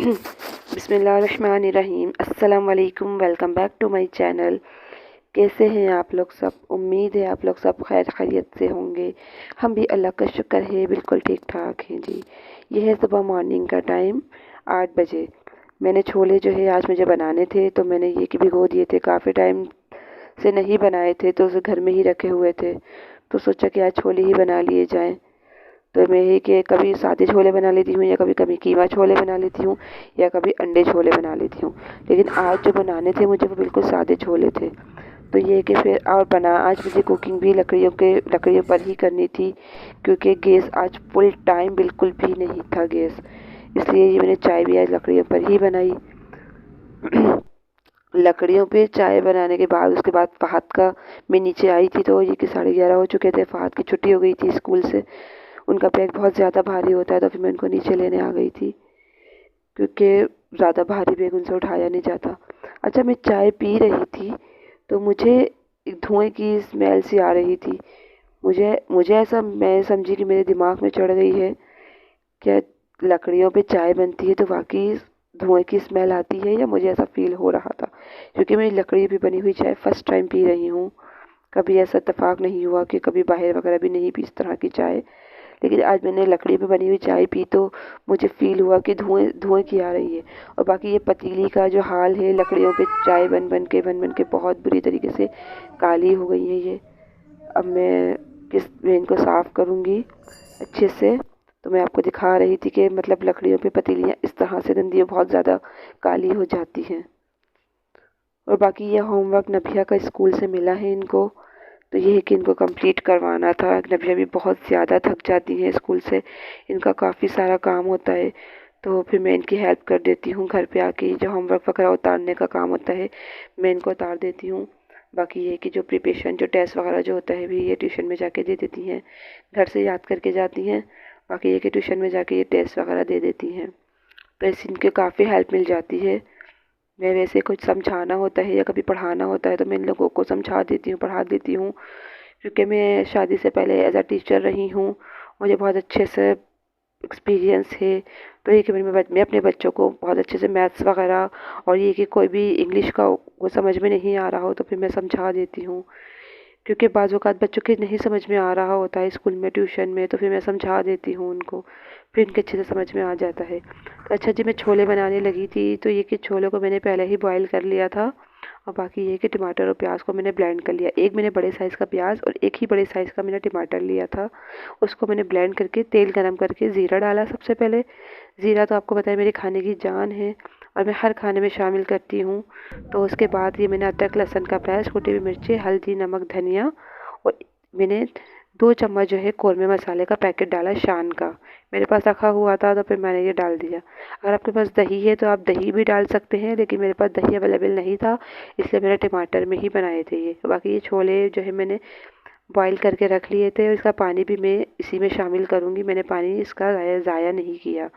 बिस्मिल्लाहिर्रहमानिर्रहीम। अस्सलाम वालेकुम। Welcome back to my channel. कैसे हैं आप लोग सब? उम्मीद है आप लोग सब खैर खैरियत से होंगे। हम भी अल्लाह का शुक्र है बिल्कुल ठीक ठाक हैं जी। यह है सुबह मॉर्निंग का टाइम 8 बजे। मैंने छोले जो है आज मुझे बनाने थे, तो मैंने ये कि भिगो दिए थे। काफ़ी टाइम से नहीं बनाए थे तो उसे घर में ही रखे हुए थे, तो सोचा कि आज छोले ही बना लिए जाएँ। तो मैं ये कि कभी सादे छोले बना लेती हूँ, या कभी कभी कीमा छोले बना लेती हूँ, या कभी अंडे छोले बना लेती हूँ। लेकिन आज जो बनाने थे मुझे वो बिल्कुल सादे छोले थे। तो ये कि फिर और बना आज मुझे कुकिंग भी लकड़ियों पर ही करनी थी, क्योंकि गैस आज फुल टाइम बिल्कुल भी नहीं था गैस। इसलिए ये मैंने चाय भी आज लकड़ियों पर ही बनाई। लकड़ियों पे चाय बनाने के बाद उसके बाद फ़हद का मैं नीचे आई थी, तो ये कि 11:30 हो चुके थे। फ़हद की छुट्टी हो गई थी स्कूल से। उनका बैग बहुत ज़्यादा भारी होता है, तो फिर मैं उनको नीचे लेने आ गई थी, क्योंकि ज़्यादा भारी बैग उनसे उठाया नहीं जाता। अच्छा, मैं चाय पी रही थी तो मुझे एक धुएं की स्मेल सी आ रही थी। मुझे मुझे ऐसा मैं समझी कि मेरे दिमाग में चढ़ गई है, क्या लकड़ियों पे चाय बनती है तो वाकई धुएं की स्मेल आती है, या मुझे ऐसा फील हो रहा था। क्योंकि मैं लकड़ी पे बनी हुई चाय फ़र्स्ट टाइम पी रही हूँ। कभी ऐसा इत्तेफाक नहीं हुआ कि कभी बाहर वगैरह भी नहीं पी इस तरह की चाय। लेकिन आज मैंने लकड़ी पे बनी हुई चाय पी तो मुझे फ़ील हुआ कि धुएँ धुएँ की आ रही है। और बाकी ये पतीली का जो हाल है, लकड़ियों पे चाय बन बन के बहुत बुरी तरीके से काली हो गई है ये। अब मैं इनको साफ़ करूँगी अच्छे से। तो मैं आपको दिखा रही थी कि मतलब लकड़ियों पे पतीलियाँ इस तरह से गंदी बहुत ज़्यादा काली हो जाती हैं। और बाकी ये होमवर्क नभिया का स्कूल से मिला है इनको, तो ये है कि इनको कंप्लीट करवाना था। नभिया भी बहुत ज़्यादा थक जाती हैं स्कूल से, इनका काफ़ी सारा काम होता है। तो फिर मैं इनकी हेल्प कर देती हूँ घर पे आके। जो होमवर्क वगैरह उतारने का काम होता है मैं इनको उतार देती हूँ। बाकी ये कि जो प्रिपरेशन जो टेस्ट वगैरह जो होता है भी ये ट्यूशन में जाके दे देती हैं, घर से याद करके जाती हैं। बाकी ये कि ट्यूशन में जाके ये टेस्ट वगैरह दे देती हैं, तो इससे इनके काफ़ी हेल्प मिल जाती है। मैं वैसे कुछ समझाना होता है या कभी पढ़ाना होता है तो मैं इन लोगों को समझा देती हूँ, पढ़ा देती हूँ, क्योंकि मैं शादी से पहले एज अ टीचर रही हूँ। मुझे बहुत अच्छे से एक्सपीरियंस है। तो ये कि मैं अपने बच्चों को बहुत अच्छे से मैथ्स वगैरह, और ये कि कोई भी इंग्लिश का वो समझ में नहीं आ रहा हो तो फिर मैं समझा देती हूँ। क्योंकि बाज़ औक़ात बच्चों के नहीं समझ में आ रहा होता है स्कूल में ट्यूशन में, तो फिर मैं समझा देती हूँ उनको, फिर इनके अच्छे से समझ में आ जाता है। तो अच्छा जी, मैं छोले बनाने लगी थी तो ये कि छोले को मैंने पहले ही बॉईल कर लिया था। और बाकी ये कि टमाटर और प्याज को मैंने ब्लेंड कर लिया। एक मैंने बड़े साइज़ का प्याज और एक ही बड़े साइज़ का मैंने टमाटर लिया था। उसको मैंने ब्लेंड करके तेल गरम करके ज़ीरा डाला सबसे पहले। ज़ीरा तो आपको पता है मेरे खाने की जान है, और मैं हर खाने में शामिल करती हूँ। तो उसके बाद ये मैंने अदरक लहसुन का पेस्ट, कुटी हुई मिर्ची, हल्दी, नमक, धनिया, और मैंने 2 चम्मच जो है कौरमे मसाले का पैकेट डाला शान का। मेरे पास रखा हुआ था तो फिर मैंने ये डाल दिया। अगर आपके पास दही है तो आप दही भी डाल सकते हैं, लेकिन मेरे पास दही अवेलेबल नहीं था, इसलिए मैंने टमाटर में ही बनाए थे ये। बाकी ये छोले जो है मैंने बॉईल करके रख लिए थे, और इसका पानी भी मैं इसी में शामिल करूँगी। मैंने पानी इसका ज़ाया नहीं किया,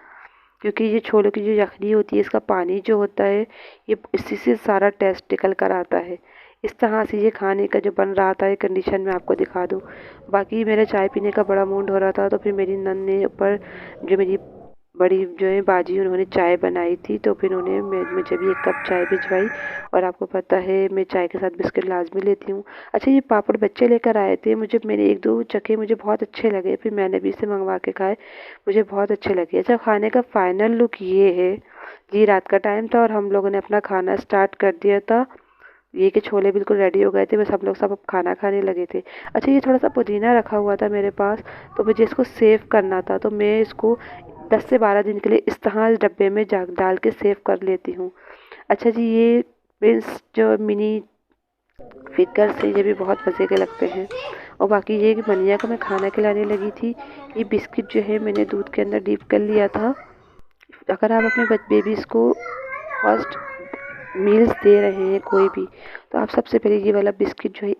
क्योंकि ये छोलों की जो यखनी होती है इसका पानी जो होता है ये इसी से सारा टेस्ट निकल कर आता है। इस तरह से ये खाने का जो बन रहा था, ये कंडीशन में आपको दिखा दूँ। बाकी मेरा चाय पीने का बड़ा मूड हो रहा था, तो फिर मेरी नंद ने ऊपर जो मेरी बड़ी जो है बाजी, उन्होंने चाय बनाई थी, तो फिर उन्होंने मुझे भी 1 कप चाय भिजवाई। और आपको पता है मैं चाय के साथ बिस्किट लाजमी लेती हूँ। अच्छा, ये पापड़ बच्चे लेकर आए थे, मैंने 1-2 चखे, मुझे बहुत अच्छे लगे, फिर मैंने भी इसे मंगवा के खाए, मुझे बहुत अच्छे लगे। अच्छा, खाने का फाइनल लुक ये है जी। रात का टाइम था और हम लोगों ने अपना खाना स्टार्ट कर दिया था। ये कि छोले बिल्कुल रेडी हो गए थे, बस हम लोग सब अब खाना खाने लगे थे। अच्छा, ये थोड़ा सा पुदीना रखा हुआ था मेरे पास, तो मुझे इसको सेव करना था, तो मैं इसको 10 से 12 दिन के लिए इस तरह इस डब्बे में डाल के सेव कर लेती हूँ। अच्छा जी, ये मीन्स जो मिनी फिगर्स हैं ये भी बहुत मज़े के लगते हैं। और बाकी ये कि मनिया को मैं खाना खिलाने लगी थी। ये बिस्किट जो है मैंने दूध के अंदर डीप कर लिया था। अगर आप अपने बेबीज़ को फर्स्ट मील्स दे रहे हैं कोई भी, तो आप सबसे पहले ये वाला बिस्किट जो है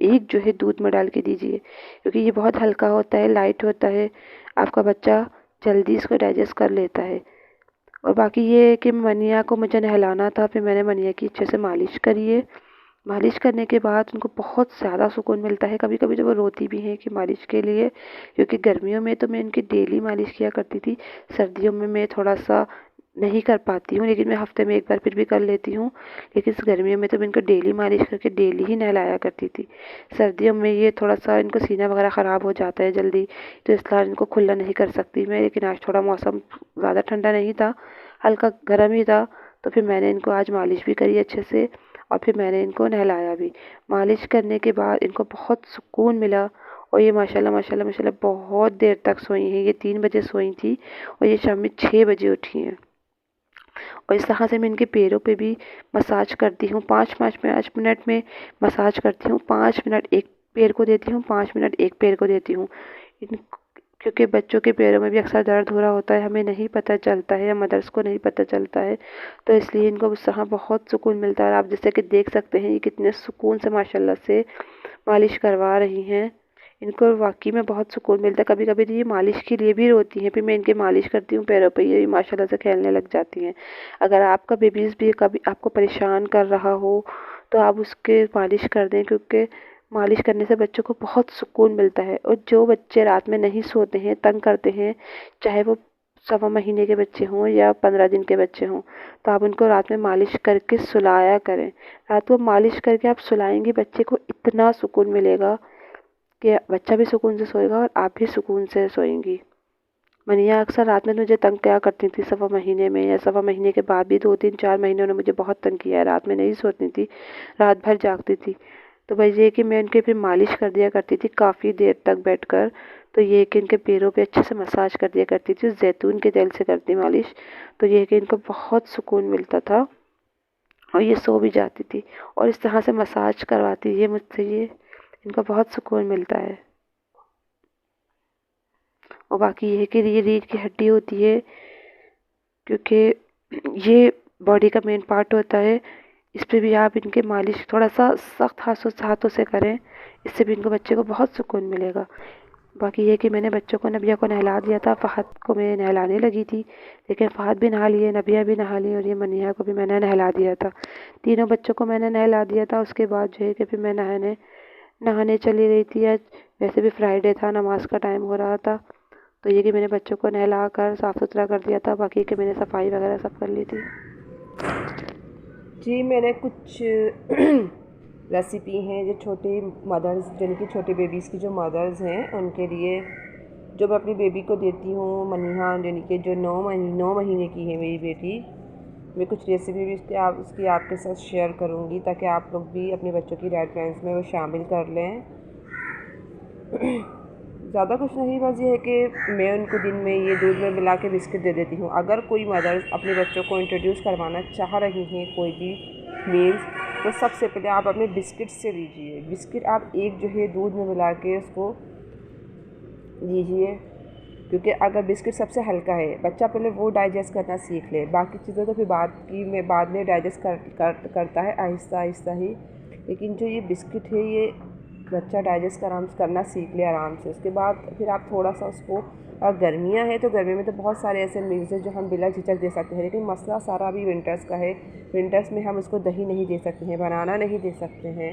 एक जो है दूध में डाल के दीजिए, क्योंकि ये बहुत हल्का होता है, लाइट होता है, आपका बच्चा जल्दी इसको डाइजेस्ट कर लेता है। और बाकी ये है कि मनिया को मुझे नहलाना था, फिर मैंने मनिया की अच्छे से मालिश करी है। मालिश करने के बाद उनको बहुत ज़्यादा सुकून मिलता है। कभी कभी तो वो रोती भी हैं कि मालिश के लिए, क्योंकि गर्मियों में तो मैं इनकी डेली मालिश किया करती थी, सर्दियों में मैं थोड़ा सा नहीं कर पाती हूँ, लेकिन मैं हफ्ते में एक बार फिर भी कर लेती हूँ। लेकिन इस गर्मियों में तो मैं इनको डेली मालिश करके डेली ही नहलाया करती थी। सर्दियों में ये थोड़ा सा इनको सीना वगैरह ख़राब हो जाता है जल्दी, तो इसलिए इनको खुला नहीं कर सकती मैं। लेकिन आज थोड़ा मौसम ज़्यादा ठंडा नहीं था, हल्का गर्म ही था, तो फिर मैंने इनको आज मालिश भी करी अच्छे से, और फिर मैंने इनको नहलाया भी। मालिश करने के बाद इनको बहुत सुकून मिला, और ये माशाल्लाह माशाल्लाह माशाल्लाह बहुत देर तक सोई हैं। ये 3 बजे सोई थी और ये शाम में 6 बजे उठी हैं। और इस तरह से मैं इनके पैरों पे भी मसाज करती हूँ, 5-5 मिनट में मसाज करती हूँ। 5 मिनट एक पैर को देती हूँ, 5 मिनट एक पैर को देती हूँ। इन क्योंकि बच्चों के पैरों में भी अक्सर दर्द हो रहा होता है, हमें नहीं पता चलता है या मदर्स को नहीं पता चलता है, तो इसलिए इनको उस तरह बहुत सुकून मिलता है। और आप जैसे कि देख सकते हैं ये कितने सुकून से माशाल्लाह से मालिश करवा रही हैं। इनको वाक़ई में बहुत सुकून मिलता है। कभी-कभी तो ये मालिश के लिए भी रोती हैं, फिर मैं इनकी मालिश करती हूँ पैरों पे, ये माशाल्लाह से खेलने लग जाती हैं। अगर आपका बेबीज़ भी कभी आपको परेशान कर रहा हो, तो आप उसके मालिश कर दें, क्योंकि मालिश करने से बच्चों को बहुत सुकून मिलता है। और जो बच्चे रात में नहीं सोते हैं, तंग करते हैं, चाहे वो सवा महीने के बच्चे हों या 15 दिन के बच्चे हों, तो आप उनको रात में मालिश करके सुलाया करें। रात को मालिश करके आप सुलाएँगे, बच्चे को इतना सुकून मिलेगा कि बच्चा भी सुकून से सोएगा और आप भी सुकून से सोएंगी। मनिया अक्सर रात में मुझे तंग क्या करती थी, सवा महीने में या सवा महीने के बाद भी 2-3-4 महीनों ने मुझे बहुत तंग किया है। रात में नहीं सोती थी, रात भर जागती थी। तो बस ये कि मैं उनके फिर मालिश कर दिया करती थी काफ़ी देर तक बैठकर। तो ये कि इनके पैरों पे अच्छे से मसाज कर दिया करती थी, जैतून के तेल से करती मालिश। तो ये कि इनको बहुत सुकून मिलता था और ये सो भी जाती थी। और इस तरह से मसाज करवाती है मुझसे ये, इनको बहुत सुकून मिलता है। और बाकी ये है कि ये रीढ़ की हड्डी होती है, क्योंकि ये बॉडी का मेन पार्ट होता है। इस पे भी आप इनके मालिश थोड़ा सा सख्त हाथों से करें, इससे भी इनको बच्चे को बहुत सुकून मिलेगा। बाकी ये कि मैंने बच्चों को नबिया को नहला दिया था, फ़हद को मैं नहलाने लगी थी, लेकिन फ़हद भी नहा लिए, नबिया भी नहा ली, और ये मनिया को भी मैंने नहला दिया था। तीनों बच्चों को मैंने नहला दिया था। उसके बाद जो है कि फिर मैं नहाने नहाने चली गई थी। आज वैसे भी फ्राइडे था, नमाज का टाइम हो रहा था, तो ये कि मैंने बच्चों को नहला कर साफ़ सुथरा कर दिया था। बाकी कि मैंने सफाई वगैरह सब कर ली थी। जी मैंने कुछ रेसिपी हैं जो छोटी मदर्स, जिनकी छोटे बेबीज़ की जो मदर्स हैं उनके लिए, जो मैं अपनी बेबी को देती हूँ। मनीहा यानी कि जो 9 महीने की है मेरी बेटी, मैं कुछ रेसिपी भी उसकी आपके साथ शेयर करूँगी, ताकि आप लोग भी अपने बच्चों की डाइट प्लान्स में वो शामिल कर लें। ज़्यादा कुछ नहीं, बस ये है कि मैं उनको दिन में ये दूध में मिला के बिस्किट दे देती हूँ। अगर कोई मदर्स अपने बच्चों को इंट्रोड्यूस करवाना चाह रही हैं कोई भी मील्स, तो सबसे पहले आप अपने बिस्किट से दीजिए। बिस्किट आप एक जो है दूध में मिला के उसको दीजिए, क्योंकि अगर बिस्किट सबसे हल्का है, बच्चा पहले वो डाइजेस्ट करना सीख ले, बाकी चीज़ें तो फिर बाद में डाइजेस्ट करता है आहिस्ता आहिस्ता ही। लेकिन जो ये बिस्किट है ये बच्चा डाइजेस्ट करना सीख ले आराम से। उसके बाद फिर आप थोड़ा सा उसको, अगर गर्मियाँ हैं तो गर्मी में तो बहुत सारे ऐसे मील्स हैं जो हम बिला झिझक दे सकते हैं, लेकिन मसला सारा अभी विंटर्स का है। विंटर्स में हम उसको दही नहीं दे सकते हैं, बनाना नहीं दे सकते हैं,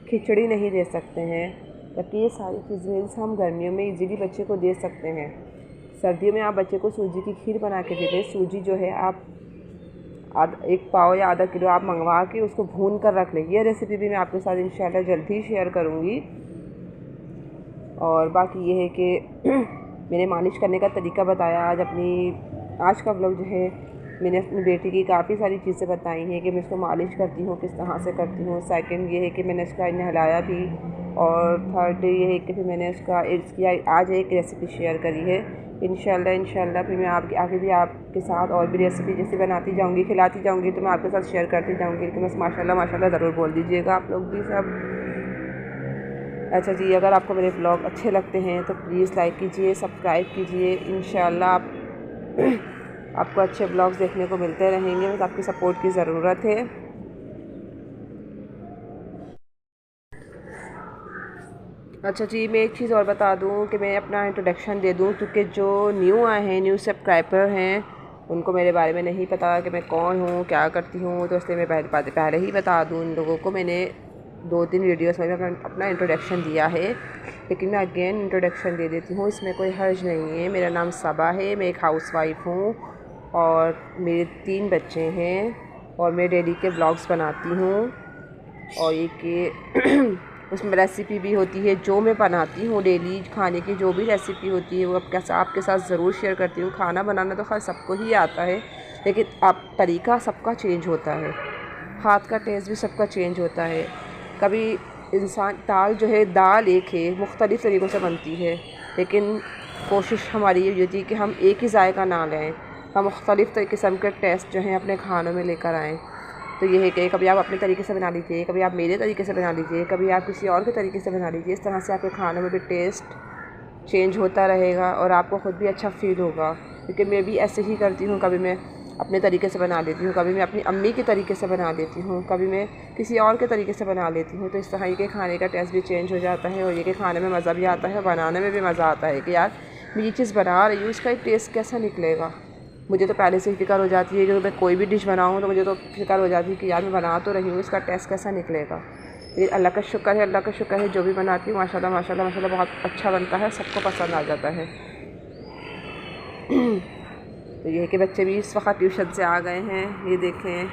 खिचड़ी नहीं दे सकते हैं, जबकि ये सारी चीज़ मील्स हम गर्मियों में इजीली बच्चे को दे सकते हैं। सर्दियों में आप बच्चे को सूजी की खीर बना के दे दें। सूजी जो है आप एक पाव या आधा किलो आप मंगवा के उसको भून कर रख लें। ये रेसिपी भी मैं आपके साथ इंशाल्लाह जल्द ही शेयर करूँगी। और बाकी ये है कि मैंने मालिश करने का तरीका बताया। आज का व्लॉग जो है मैंने अपनी बेटी की काफ़ी सारी चीज़ें बताई हैं कि मैं इसको मालिश करती हूँ, किस तरह से करती हूँ। सेकंड ये है कि मैंने इसका नहलाया भी, और थर्ड ये है कि फिर मैंने इसकी आज एक रेसिपी शेयर करी है। इंशाल्लाह फिर मैं आपके आगे भी आपके साथ और भी रेसिपी जैसे बनाती जाऊँगी, खिलाती जाऊँगी, तो मैं आपके साथ शेयर करती जाऊँगी। लेकिन बस माशाल्लाह ज़रूर बोल दीजिएगा आप लोग भी सब। अच्छा जी, अगर आपको मेरे ब्लॉग अच्छे लगते हैं तो प्लीज़ लाइक कीजिए, सब्सक्राइब कीजिए। इंशाल्लाह आपको अच्छे ब्लॉग्स देखने को मिलते रहेंगे, बस आपकी सपोर्ट की ज़रूरत है। अच्छा जी, मैं एक चीज़ और बता दूं कि मैं अपना इंट्रोडक्शन दे दूं, क्योंकि जो न्यू आए हैं, न्यू सब्सक्राइबर हैं, उनको मेरे बारे में नहीं पता कि मैं कौन हूँ, क्या करती हूँ, तो इसलिए मैं पहले ही बता दूँ उन लोगों को। मैंने 2-3 वीडियोस में अपना इंट्रोडक्शन दिया है, लेकिन मैं अगेन इंट्रोडक्शन दे देती हूँ, इसमें कोई हर्ज नहीं है। मेरा नाम सबा है, मैं एक हाउसवाइफ हूँ, और मेरे 3 बच्चे हैं और मैं डेली के ब्लॉग्स बनाती हूँ। और ये कि उसमें रेसिपी भी होती है जो मैं बनाती हूँ डेली खाने की, जो भी रेसिपी होती है वो आपके साथ ज़रूर शेयर करती हूँ। खाना बनाना तो खैर सबको ही आता है, लेकिन अब तरीका सबका चेंज होता है, हाथ का टेस्ट भी सबका चेंज होता है। कभी इंसान दाल एक है, मुख्तलिफ़ तरीक़ों से बनती है, लेकिन कोशिश हमारी ये होती है कि हम एक ही जायका ना लें, हम मुख्तलिफ़ किस्म के टेस्ट जो हैं अपने खानों में लेकर आएँ। तो ये है कि कभी आप अपने तरीके से बना लीजिए, कभी आप मेरे तरीके से बना लीजिए, कभी आप किसी और के तरीके से बना लीजिए। इस तरह से आपके खानों में भी टेस्ट चेंज होता रहेगा और आपको ख़ुद भी अच्छा फ़ील होगा। क्योंकि मैं भी ऐसे ही करती हूँ, कभी मैं अपने तरीके से बना लेती हूँ, कभी मैं अपनी अम्मी के तरीके से बना लेती हूँ, कभी मैं किसी और के तरीके से बना लेती हूँ। तो इस तरह के खाने का टेस्ट भी चेंज हो जाता है और ये कि खाने में मज़ा भी आता है, बनाने में भी मज़ा आता है कि यार मैं ये चीज़ बना रही हूँ, इसका एक टेस्ट कैसा निकलेगा। मुझे तो पहले से ही फ़िक्र हो जाती है कि मैं कोई भी डिश बनाऊँ तो मुझे तो फ़िक्र हो जाती है कि यार मैं बना तो रही हूँ, इसका टेस्ट कैसा निकलेगा। लेकिन अल्लाह का शुक्र है, अल्लाह का शुक्र है, जो भी बनाती हूँ माशाल्लाह माशाल्लाह माशाल्लाह बहुत अच्छा बनता है, सबको पसंद आ जाता है। तो ये है कि बच्चे भी इस वक्त ट्यूशन से आ गए हैं। ये देखें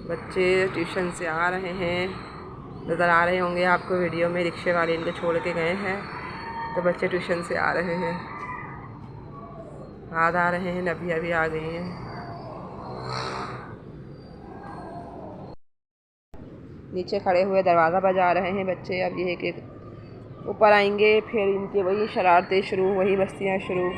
बच्चे ट्यूशन से आ रहे हैं, नज़र आ रहे होंगे आपको वीडियो में, रिक्शे वाले इनको छोड़ के गए हैं तो बच्चे ट्यूशन से आ रहे हैं, आज आ रहे हैं, अभी आ गए हैं। नीचे खड़े हुए दरवाज़ा बजा रहे हैं बच्चे। अब ये है कि ऊपर आएंगे फिर इनके वही शरारतें शुरू, वही मस्तियाँ शुरू।